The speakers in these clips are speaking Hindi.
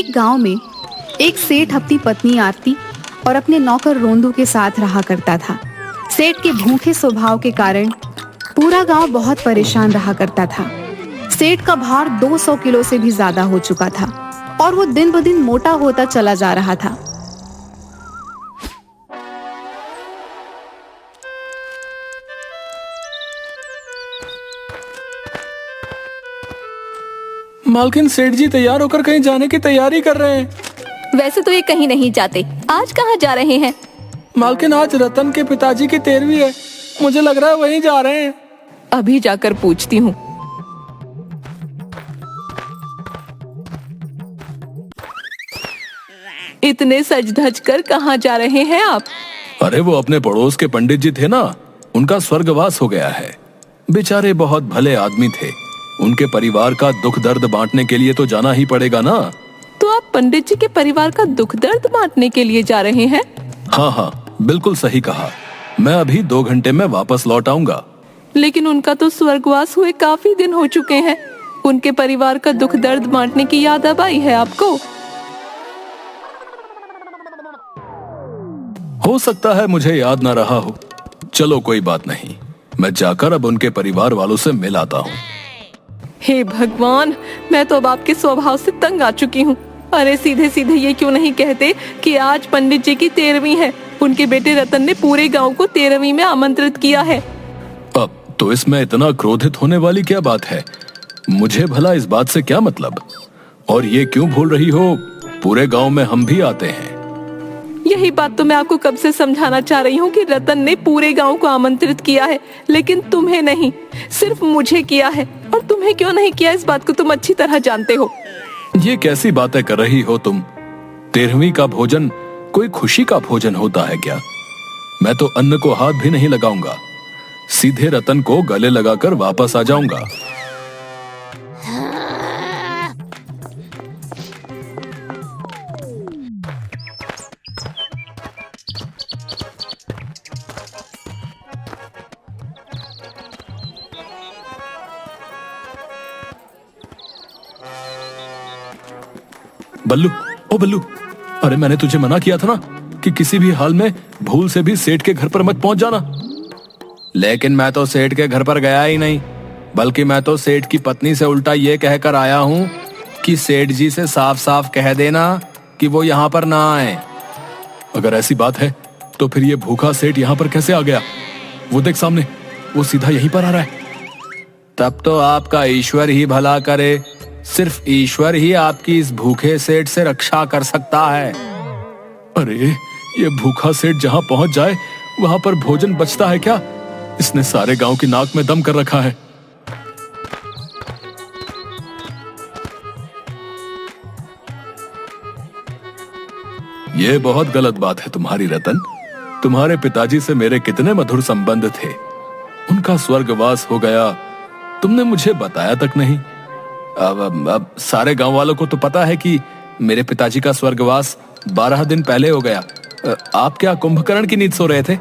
एक गांव में एक सेठ अपनी पत्नी आरती और अपने नौकर रोंदू के साथ रहा करता था। सेठ के भूखे स्वभाव के कारण पूरा गांव बहुत परेशान रहा करता था। सेठ का भार 200 किलो से भी ज्यादा हो चुका था और वो दिन ब दिन मोटा होता चला जा रहा था। मालकिन, सेठ जी तैयार होकर कहीं जाने की तैयारी कर रहे हैं। वैसे तो ये कहीं नहीं जाते। आज कहाँ जा रहे हैं? मालकिन, आज रतन के पिताजी की 13वीं है। मुझे लग रहा है वहीं जा रहे हैं। अभी जाकर पूछती हूँ। इतने सज धज कर कहाँ जा रहे हैं आप? अरे वो अपने पड़ोस के पंडित जी थे ना, उनका स्वर्गवास हो गया है। बेचारे बहुत भले आदमी थे। उनके परिवार का दुख दर्द बांटने के लिए तो जाना ही पड़ेगा ना। तो आप पंडित जी के परिवार का दुख दर्द बांटने के लिए जा रहे हैं? हाँ, बिल्कुल सही कहा। मैं अभी 2 घंटे में वापस लौट आऊंगा। लेकिन उनका तो स्वर्गवास हुए काफी दिन हो चुके हैं। उनके परिवार का दुख दर्द बांटने की याद अब आई है आपको? हो सकता है मुझे याद ना रहा हो। चलो कोई बात नहीं, मैं जाकर अब उनके परिवार वालों से मिल आता हूँ। हे भगवान, मैं तो अब आपके स्वभाव से तंग आ चुकी हूँ। अरे सीधे सीधे ये क्यों नहीं कहते कि आज पंडित जी की 13वीं है। उनके बेटे रतन ने पूरे गांव को 13वीं में आमंत्रित किया है। अब तो इसमें इतना क्रोधित होने वाली क्या बात है? मुझे भला इस बात से क्या मतलब? और ये क्यों भूल रही हो, पूरे गांव में हम भी आते हैं। यही बात तो मैं आपको कब से समझाना चाह रही हूँ कि रतन ने पूरे गांव को आमंत्रित किया है, लेकिन तुम्हें नहीं, सिर्फ मुझे किया है। और तुम्हें क्यों नहीं किया, इस बात को तुम अच्छी तरह जानते हो। ये कैसी बातें कर रही हो तुम? 13वीं का भोजन कोई खुशी का भोजन होता है क्या? मैं तो अन्न को हाथ भी नहीं लगाऊंगा। सीधे रतन को गले लगाकर वापस आ जाऊंगा। बल्लू, ओ बल्लू, अरे मैंने तुझे मना किया था ना कि किसी भी हाल में भूल से भी सेठ के घर पर मत पहुंच जाना। लेकिन मैं तो सेठ के घर पर गया ही नहीं, बल्कि मैं तो सेठ की पत्नी से उल्टा ये कहकर आया हूँ कि सेठ जी से साफ साफ कह देना कि वो यहाँ पर ना आए। अगर ऐसी बात है तो फिर ये भूखा सेठ यहाँ पर कैसे आ गया? वो देख सामने, वो सीधा यहीं पर आ रहा है। तब तो आपका ईश्वर ही भला करे। सिर्फ ईश्वर ही आपकी इस भूखे सेठ से रक्षा कर सकता है। अरे ये भूखा सेठ जहां पहुंच जाए वहां पर भोजन बचता है क्या? इसने सारे गांव की नाक में दम कर रखा है। ये बहुत गलत बात है तुम्हारी रतन। तुम्हारे पिताजी से मेरे कितने मधुर संबंध थे। उनका स्वर्गवास हो गया, तुमने मुझे बताया तक नहीं। अब सारे गांव वालों को तो पता है कि मेरे पिताजी का स्वर्गवास 12 दिन पहले हो गया। आप क्या कुंभकर्ण की नींद सो रहे थे?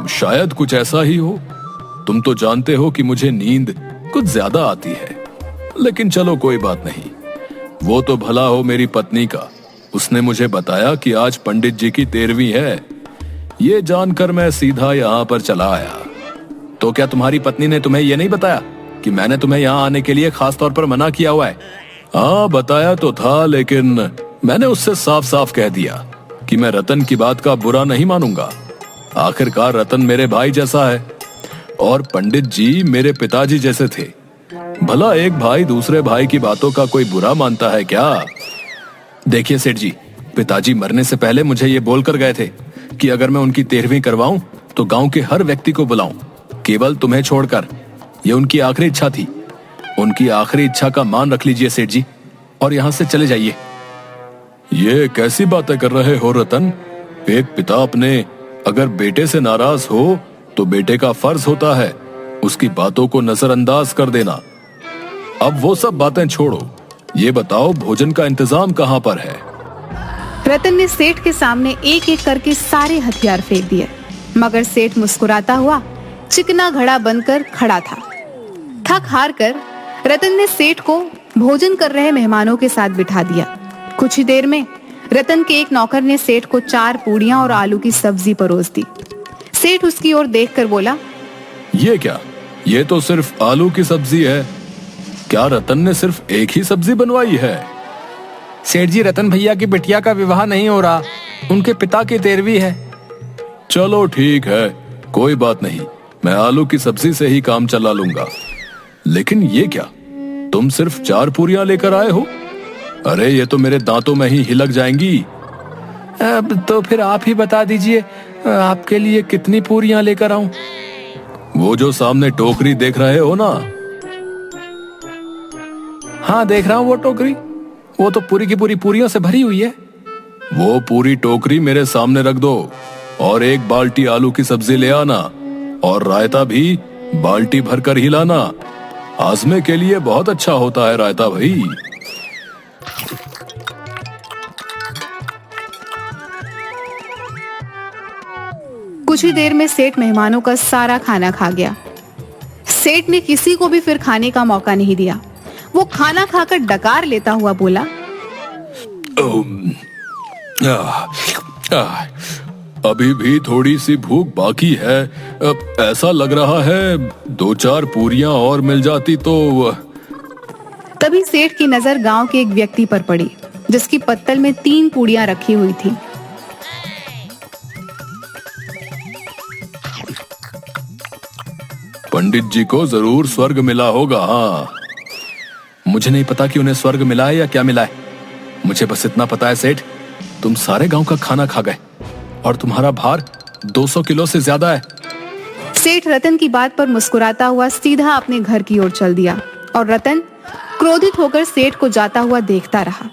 शायद कुछ ऐसा ही हो। तुम तो जानते हो कि मुझे नींद कुछ ज्यादा आती है। लेकिन चलो कोई बात नहीं। वो तो भला हो मेरी पत्नी का, उसने मुझे बताया कि आज पंडित जी की 13वीं है। ये जानकर मैं सीधा यहाँ पर चला आया। तो क्या तुम्हारी पत्नी ने तुम्हें ये नहीं बताया कि मैंने तुम्हें यहाँ आने के लिए खास तौर पर मना किया हुआ है? हाँ, बताया तो था, लेकिन मैंने उससे साफ साफ कह दिया कि मैं रतन की बात का बुरा नहीं मानूंगा। आखिरकार रतन मेरे भाई जैसा है और पंडित जी मेरे पिताजी जैसे थे। भला एक भाई दूसरे भाई की बातों का कोई बुरा मानता है क्या? देखिए सेठ जी, पिताजी मरने से पहले मुझे ये बोलकर गए थे कि अगर मैं उनकी 13वीं करवाऊं तो गांव के हर व्यक्ति को बुलाऊं, केवल तुम्हें छोड़कर। ये उनकी आखिरी इच्छा थी। उनकी आखिरी इच्छा का मान रख लीजिए सेठ जी, और यहाँ से चले जाइए। ये कैसी बातें कर रहे हो रतन? एक पिता अपने अगर बेटे से नाराज हो तो बेटे का फर्ज होता है उसकी बातों को नजरअंदाज कर देना। अब वो सब बातें छोड़ो, ये बताओ भोजन का इंतजाम कहाँ पर है? रतन ने सेठ के सामने एक एक करके सारे हथियार फेंक दिए, मगर सेठ मुस्कुराता हुआ चिकना घड़ा बनकर खड़ा था। थक हार कर रतन ने सेठ को भोजन कर रहे मेहमानों के साथ बिठा दिया। कुछ ही देर में रतन के एक नौकर ने सेठ को 4 पूड़ियां और आलू की सब्जी परोस दी। सेठ उसकी ओर देखकर बोला, ये क्या? ये तो सिर्फ आलू की सब्जी है। क्या रतन ने सिर्फ एक ही सब्जी बनवाई है? सेठ जी, रतन भैया की बिटिया का विवाह नहीं हो रहा, उनके पिता की 13वीं है। चलो ठीक है, कोई बात नहीं, मैं आलू की सब्जी से ही काम चला लूंगा। लेकिन ये क्या, तुम सिर्फ 4 पूरियां लेकर आए हो? अरे ये तो मेरे दांतों में ही हिलक जाएंगी। अब तो फिर आप ही बता दीजिए, आपके लिए कितनी पूरियां लेकर आऊं? वो जो सामने टोकरी देख रहे हो ना? हाँ, देख रहा हूँ वो टोकरी। वो तो पूरी की पूरी पूरियों से भरी हुई है। वो पूरी टोकरी मेरे सामने रख दो और 1 बाल्टी आलू की सब्जी ले आना और रायता भी बाल्टी भर कर ही लाना। आजमे के लिए बहुत अच्छा होता है रायता भाई। कुछ ही देर में सेठ मेहमानों का सारा खाना खा गया। सेठ ने किसी को भी फिर खाने का मौका नहीं दिया। वो खाना खाकर डकार लेता हुआ बोला, अभी भी थोड़ी सी भूख बाकी है। ऐसा लग रहा है 2-4 पूरियां और मिल जाती तो। तभी सेठ की नजर गांव के एक व्यक्ति पर पड़ी, जिसकी पत्तल में 3 पूड़ियां रखी हुई थी। पंडित जी को जरूर स्वर्ग मिला होगा। हाँ, मुझे नहीं पता कि उन्हें स्वर्ग मिला है या क्या मिला है। मुझे बस इतना पता है सेठ, तुम सारे गांव का खाना खा गए और तुम्हारा भार 200 किलो से ज्यादा है। सेठ रतन की बात पर मुस्कुराता हुआ सीधा अपने घर की ओर चल दिया और रतन क्रोधित होकर सेठ को जाता हुआ देखता रहा।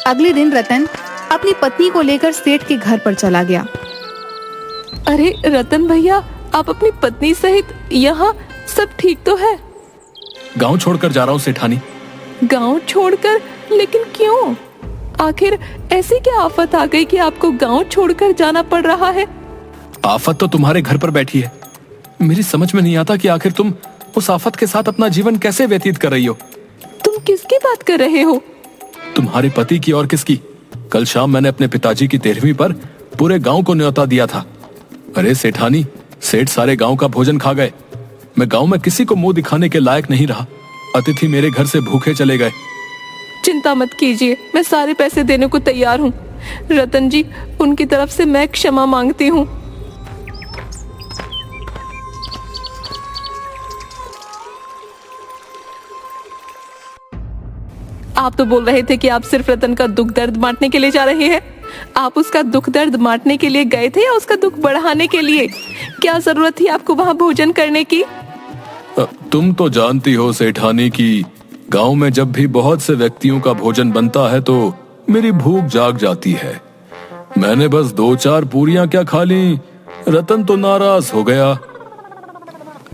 अगले दिन रतन अपनी पत्नी को लेकर सेठ के घर पर चला गया। अरे रतन भैया, आप अपनी पत्नी सहित यहाँ? सब ठीक तो है? गांव छोड़कर जा रहा हूँ सेठानी। गांव छोड़कर? लेकिन क्यों? आखिर ऐसी क्या आफत आ गई कि आपको गांव छोड़कर जाना पड़ रहा है? आफत तो तुम्हारे घर पर बैठी है। मेरी समझ में नहीं आता कि आखिर तुम उस आफत के साथ अपना जीवन कैसे व्यतीत कर रही हो। तुम किसकी बात कर रहे हो? तुम्हारे पति की और किसकी? कल शाम मैंने अपने पिताजी की 13वीं पर पूरे गांव को न्योता दिया था। अरे सेठानी, सेठ सारे गांव का भोजन खा गए। मैं गांव में किसी को मुंह दिखाने के लायक नहीं रहा। अतिथि मेरे घर से भूखे चले गए। चिंता मत कीजिए, मैं सारे पैसे देने को तैयार हूँ। रतन जी, उनकी तरफ से मैं क्षमा मांगती हूँ। आप तो बोल रहे थे कि आप सिर्फ रतन का दुख दर्द बांटने के लिए जा रहे हैं। आप उसका दुख दर्द बांटने के लिए गए थे या उसका दुख बढ़ाने के लिए? क्या जरूरत थी आपको वहां भोजन करने की? तुम तो जानती हो सेठानी कि गांव में जब भी बहुत से व्यक्तियों का भोजन बनता है तो मेरी भूख जाग जाती है। मैंने बस 2-4 पूरियां क्या खा ली, रतन तो नाराज हो गया।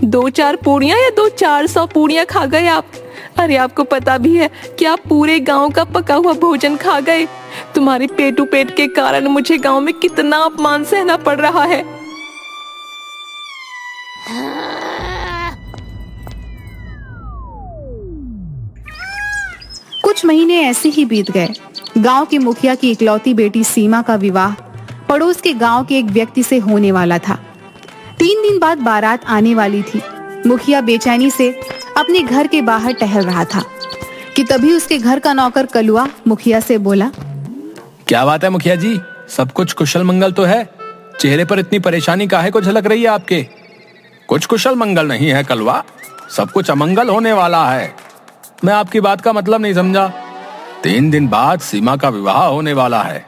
2-4 पूड़ियां या 200-400 पूड़ियां खा गए आप? अरे आपको पता भी है कि आप पूरे गांव का पका हुआ भोजन खा गए। तुम्हारे पेटू पेट के कारण मुझे गांव में कितना अपमान सहना पड़ रहा है। कुछ महीने ऐसे ही बीत गए। गांव के मुखिया की इकलौती बेटी सीमा का विवाह पड़ोस के गांव के एक व्यक्ति से होने वाला था। 3 दिन बाद बारात आने वाली थी। मुखिया बेचैनी से अपने घर के बाहर टहल रहा था कि तभी उसके घर का नौकर कलुआ मुखिया से बोला, क्या बात है मुखिया जी, सब कुछ कुशल मंगल तो है? चेहरे पर इतनी परेशानी काहे को झलक रही है आपके? कुछ कुशल मंगल नहीं है कलवा, सब कुछ अमंगल होने वाला है। मैं आपकी बात का मतलब नहीं समझा। 3 दिन बाद सीमा का विवाह होने वाला है,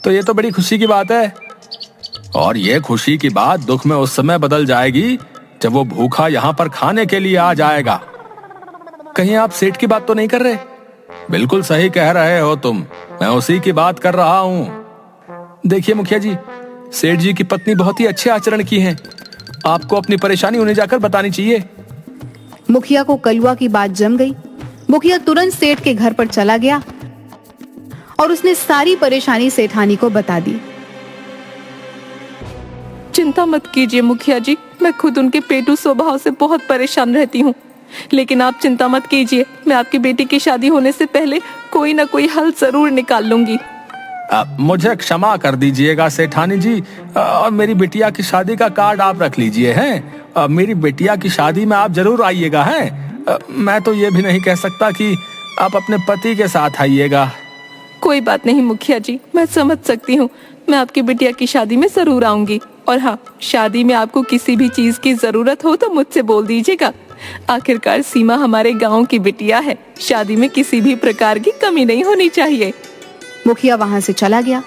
तो ये तो बड़ी खुशी की बात है। और ये खुशी की बात दुख में उस समय बदल जाएगी जब वो भूखा यहाँ पर खाने के लिए आ जाएगा। कहीं आप सेठ की बात तो नहीं कर रहे? बिल्कुल सही कह रहे हो तुम, मैं उसी की बात कर रहा हूँ। देखिए मुखिया जी, सेठ जी की पत्नी बहुत ही अच्छे आचरण की है। आपको अपनी परेशानी उन्हें जाकर बतानी चाहिए। मुखिया को कलुआ की बात जम गई। मुखिया तुरंत सेठ के घर पर चला गया और उसने सारी परेशानी सेठानी को बता दी। चिंता मत कीजिए मुखिया जी, मैं खुद उनके पेटू स्वभाव से बहुत परेशान रहती हूँ। लेकिन आप चिंता मत कीजिए, मैं आपकी बेटी की शादी होने से पहले कोई ना कोई हल जरूर निकाल लूंगी। मुझे क्षमा कर दीजिएगा सेठानी जी, और मेरी बिटिया की शादी का कार्ड आप रख लीजिए हैं। मेरी बिटिया की शादी में आप जरूर आइएगा हैं। मैं तो ये भी नहीं कह सकता कि आप अपने पति के साथ आइएगा। कोई बात नहीं मुखिया जी, मैं समझ सकती हूँ। मैं आपकी बिटिया की शादी में जरूर आऊंगी। और हाँ, शादी में आपको किसी भी चीज की जरूरत हो तो मुझसे बोल दीजिएगा। आखिरकार सीमा हमारे गांव की बिटिया है, शादी में किसी भी प्रकार की कमी नहीं होनी चाहिए। मुखिया वहां से चला गया।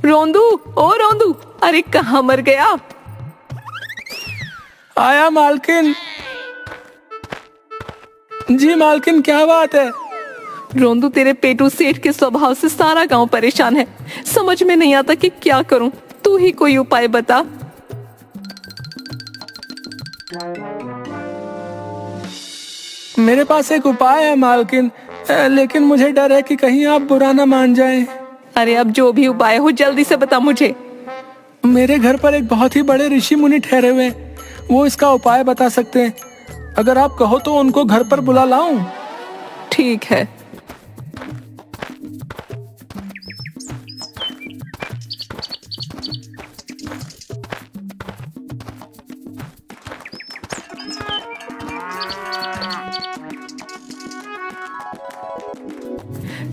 रोंदू, ओ रोंदू, अरे कहाँ मर गया? आया मालकिन। जी मालकिन, क्या बात है? रोंदू, तेरे पेटू सेठ के स्वभाव से सारा गांव परेशान है। समझ में नहीं आता कि क्या करूं। तू ही कोई उपाय बता। मेरे पास एक उपाय है मालकिन, लेकिन मुझे डर है कि कहीं आप बुरा ना मान जाएं। अरे अब जो भी उपाय हो जल्दी से बता मुझे। मेरे घर पर एक बहुत ही बड़े ऋषि मुनि ठहरे हुए हैं, वो इसका उपाय बता सकते हैं। अगर आप कहो तो उनको घर पर बुला लाऊं? ठीक है।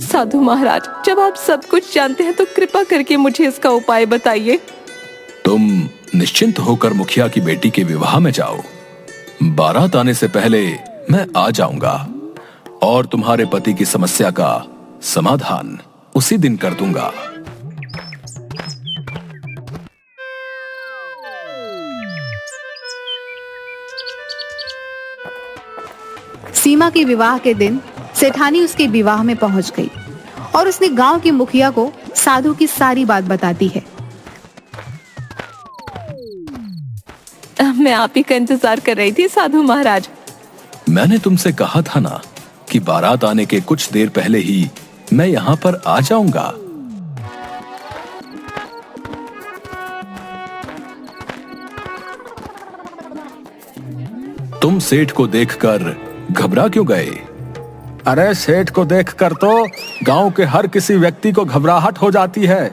साधु महाराज, जब आप सब कुछ जानते हैं तो कृपा करके मुझे इसका उपाय बताइए। तुम निश्चिंत होकर मुखिया की बेटी के विवाह में जाओ। बारात आने से पहले मैं आ जाऊंगा और तुम्हारे पति की समस्या का समाधान उसी दिन कर दूंगा। सीमा के विवाह के दिन सेठानी उसके विवाह में पहुंच गई और उसने गांव के मुखिया को साधु की सारी बात बताती है। मैं आप ही का इंतजार कर रही थी साधु महाराज। मैंने तुमसे कहा था ना कि बारात आने के कुछ देर पहले ही मैं यहाँ पर आ जाऊंगा। तुम सेठ को देखकर घबरा क्यों गए? अरे सेठ को देखकर तो गांव के हर किसी व्यक्ति को घबराहट हो जाती है।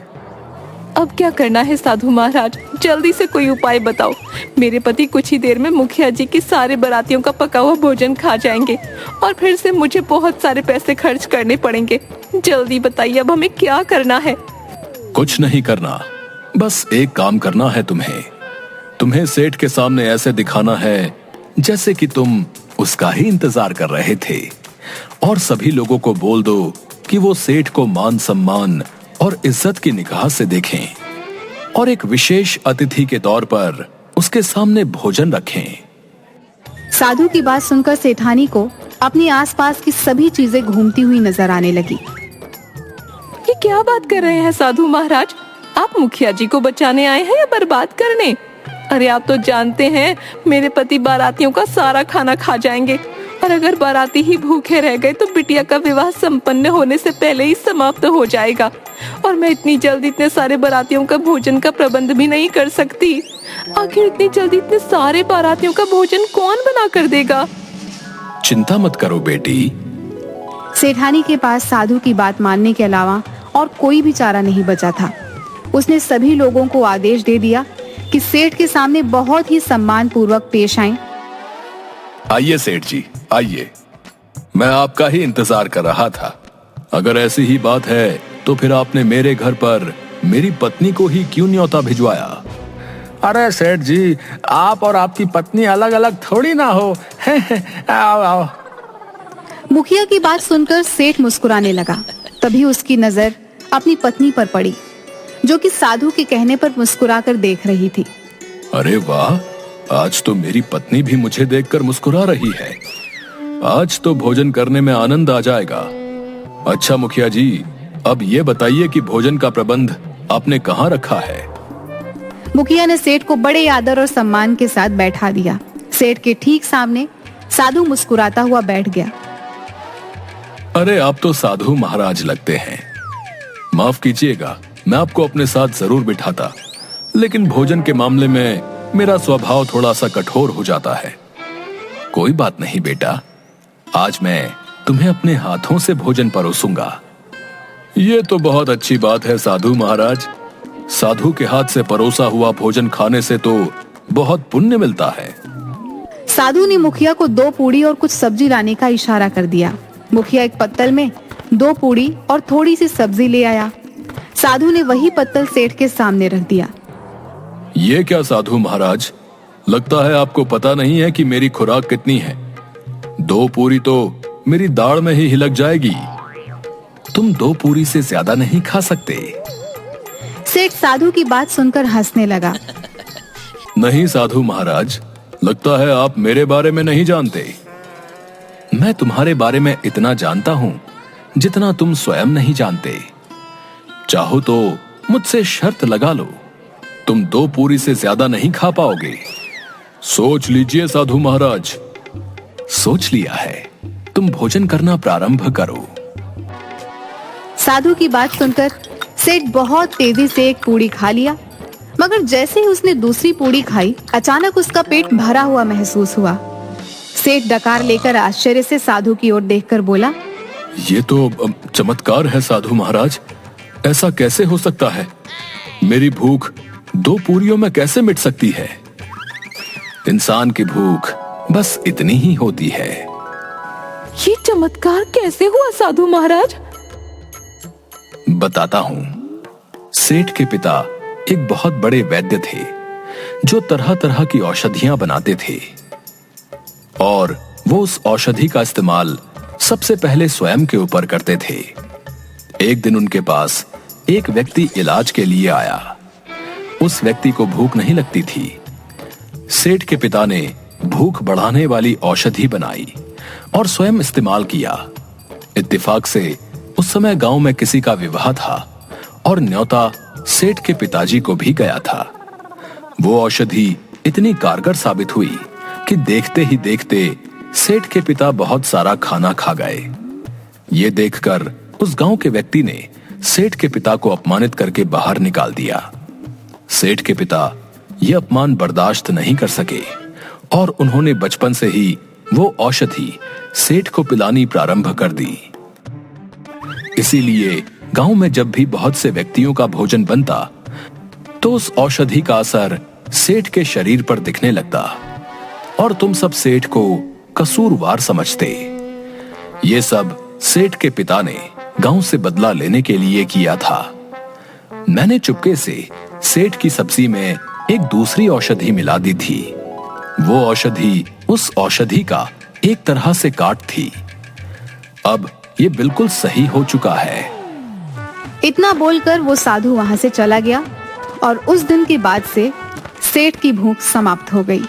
अब क्या करना है साधु महाराज, जल्दी से कोई उपाय बताओ। मेरे पति कुछ ही देर में मुखिया जी की सारे बारातियों का पका हुआ भोजन खा जाएंगे और फिर से मुझे बहुत सारे पैसे खर्च करने पड़ेंगे। जल्दी बताइए, अब हमें क्या करना है? कुछ नहीं करना, बस एक काम करना है तुम्हें सेठ के सामने ऐसे दिखाना है जैसे कि तुम उसका ही इंतजार कर रहे थे, और सभी लोगों को बोल दो कि वो सेठ को मान सम्मान और इज्जत की निगाह से देखें और एक विशेष अतिथि के तौर पर उसके सामने भोजन रखें। साधु की बात सुनकर सेठानी को अपने आसपास की सभी चीजें घूमती हुई नजर आने लगी। ये क्या बात कर रहे हैं साधु महाराज? आप मुखिया जी को बचाने आए हैं या बर्बाद करने? अरे आप तो जानते हैं मेरे पति बारातियों का सारा खाना खा जाएंगे, और अगर बाराती ही भूखे रह गए तो बिटिया का विवाह संपन्न होने से पहले ही समाप्त हो जाएगा, और मैं इतनी जल्दी इतने सारे बारातियों का भोजन का प्रबंध भी नहीं कर सकती। आखिर इतनी जल्दी इतने सारे बारातियों का भोजन कौन बना कर देगा? चिंता मत करो बेटी। सेठानी के पास साधु की बात मानने के अलावा और कोई भी चारा नहीं बचा था। उसने सभी लोगों को आदेश दे दिया कि सेठ के सामने बहुत ही सम्मान पूर्वक पेश आएं। आइए सेठ जी, आइए। मैं आपका ही इंतजार कर रहा था। अगर ऐसी ही बात है तो फिर आपने मेरे घर पर मेरी पत्नी को ही क्यों न्योता भिजवाया? अरे सेठ जी, आप और आपकी पत्नी अलग अलग थोड़ी ना हो। आओ आओ। मुखिया की बात सुनकर सेठ मुस्कुराने लगा। तभी उसकी नजर अपनी पत्नी पर पड़ी, जो कि साधु के कहने पर मुस्कुराकर देख रही थी। अरे वाह, आज तो मेरी पत्नी भी मुझे देखकर मुस्कुरा रही है। आज तो भोजन करने में आनंद आ जाएगा। अच्छा मुखिया जी, अब ये बताइए कि भोजन का प्रबंध आपने कहाँ रखा है? मुखिया ने सेठ को बड़े आदर और सम्मान के साथ बैठा दिया। सेठ के ठीक सामने साधु मुस्कुराता हुआ बैठ गया। अरे आप तो साधु महाराज लगते हैं। माफ कीजिएगा, मैं आपको अपने साथ जरूर बिठाता, लेकिन भोजन के मामले में मेरा स्वभाव थोड़ा सा कठोर हो जाता है। कोई बात नहीं बेटा, आज मैं तुम्हें अपने हाथों से भोजन परोसूंगा। ये तो बहुत अच्छी बात है साधु महाराज। साधु के हाथ से परोसा हुआ भोजन खाने से तो बहुत पुण्य मिलता है। साधु ने मुखिया को 2 पूड़ी और कुछ सब्जी लाने का इशारा कर दिया। मुखिया एक पत्तल में 2 पूड़ी और थोड़ी सी सब्जी ले आया। साधु ने वही पत्तल सेठ के सामने रख दिया। ये क्या साधु महाराज, लगता है आपको पता नहीं है कि मेरी खुराक कितनी है। 2 पूरी तो मेरी दाढ़ में ही हिलक जाएगी। तुम 2 पूरी से ज्यादा नहीं खा सकते। सेठ साधु की बात सुनकर हंसने लगा। नहीं साधु महाराज, लगता है आप मेरे बारे में नहीं जानते। मैं तुम्हारे बारे में इतना जानता हूं जितना तुम स्वयं नहीं जानते। चाहो तो मुझसे शर्त लगा लो, तुम 2 पूरी से ज्यादा नहीं खा पाओगे। सोच लीजिए साधु महाराज। सोच लिया है, तुम भोजन करना प्रारंभ करो। साधु की बात सुनकर सेठ बहुत तेजी से एक पूड़ी खा लिया, मगर जैसे ही उसने दूसरी पूड़ी खाई, अचानक उसका पेट भरा हुआ महसूस हुआ। सेठ डकार लेकर आश्चर्य से साधु की ओर देखकर बोला, ये तो चमत्कार है साधु महाराज, ऐसा कैसे हो सकता है? मेरी भूख 2 पूरियों में कैसे मिट सकती है? इंसान की भूख बस इतनी ही होती है। ये चमत्कार कैसे हुआ साधु महाराज? बताता हूं। सेठ के पिता एक बहुत बड़े वैद्य थे जो तरह तरह की औषधियां बनाते थे और वो उस औषधि का इस्तेमाल सबसे पहले स्वयं के ऊपर करते थे। एक दिन उनके पास एक व्यक्ति इलाज के लिए आया। उस व्यक्ति को भूख नहीं लगती थी। सेठ के पिता ने भूख बढ़ाने वाली औषधि बनाई और स्वयं इस्तेमाल किया। इत्तेफाक से उस समय गांव में किसी का विवाह था और न्योता सेठ के पिताजी को भी गया था। वो औषधि इतनी कारगर साबित हुई कि देखते ही देखते सेठ के पिता बहुत सारा खाना खा गए। ये देखकर उस गांव के व्यक्ति ने सेठ के पिता को अपमानित करके बाहर निकाल दिया। सेठ के पिता ये अपमान बर्दाश्त नहीं कर सके और उन्होंने बचपन से ही वो औषधि सेठ को पिलानी प्रारंभ कर दी। इसीलिए गांव में जब भी बहुत से व्यक्तियों का भोजन बनता तो उस औषधि का असर सेठ के शरीर पर दिखने लगता और तुम सब सेठ को कसूरवार समझते। ये सब सेठ के पिता ने गांव से बदला लेने के लिए किया था। मैंने चुपके से सेठ की सब्जी में एक दूसरी औषधि मिला दी थी। वो औषधि उस औषधि का एक तरह से काट थी। अब ये बिल्कुल सही हो चुका है। इतना बोलकर वो साधु वहां से चला गया और उस दिन के बाद से सेठ की भूख समाप्त हो गई।